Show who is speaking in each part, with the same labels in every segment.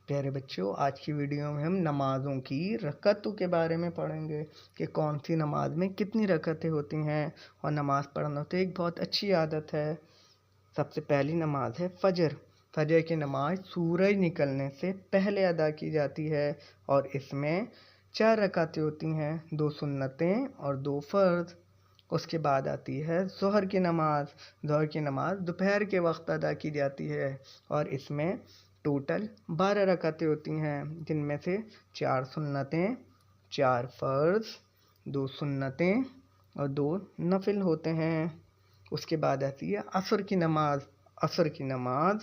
Speaker 1: پیارے بچوں، آج کی ویڈیو میں ہم نمازوں کی رکعتوں کے بارے میں پڑھیں گے کہ کون سی نماز میں کتنی رکعتیں ہوتی ہیں۔ اور نماز پڑھنا تو ایک بہت اچھی عادت ہے۔ سب سے پہلی نماز ہے فجر۔ فجر کی نماز سورج نکلنے سے پہلے ادا کی جاتی ہے اور اس میں 4 رکعتیں ہوتی ہیں، 2 سنتیں اور 2 فرض۔ اس کے بعد آتی ہے ظہر کی نماز۔ ظہر کی نماز دوپہر کے وقت ادا کی جاتی ہے اور اس میں ٹوٹل 12 رکعتیں ہوتی ہیں، جن میں سے 4 سنتیں، 4 فرض، 2 سنتیں اور 2 نفل ہوتے ہیں۔ اس کے بعد آتی ہے عصر کی نماز۔ عصر کی نماز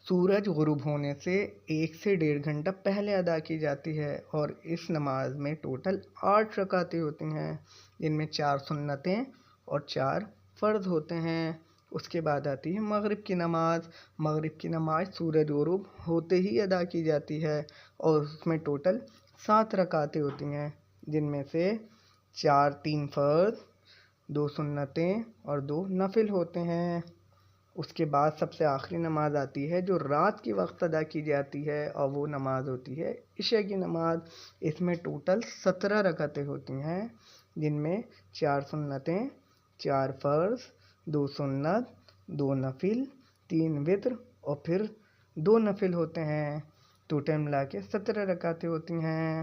Speaker 1: سورج غروب ہونے سے 1 سے 1.5 گھنٹہ پہلے ادا کی جاتی ہے اور اس نماز میں ٹوٹل 8 رکعتیں ہوتی ہیں، جن میں 4 سنتیں اور 4 فرض ہوتے ہیں۔ اس کے بعد آتی ہے مغرب کی نماز۔ مغرب کی نماز سورج غروب ہوتے ہی ادا کی جاتی ہے اور اس میں ٹوٹل 7 رکعتیں ہوتی ہیں، جن میں سے 3 فرض، 2 سنتیں اور 2 نفل ہوتے ہیں۔ اس کے بعد سب سے آخری نماز آتی ہے جو رات کے وقت ادا کی جاتی ہے اور وہ نماز ہوتی ہے عشاء کی نماز۔ اس میں ٹوٹل 17 رکعتیں ہوتی ہیں، جن میں 4 سنتیں، 4 فرض، 2 سنت، 2 نفل، 3 وتر اور پھر 2 نفل ہوتے ہیں۔ ٹوٹل ملا کے 17 رکعتیں ہوتی ہیں۔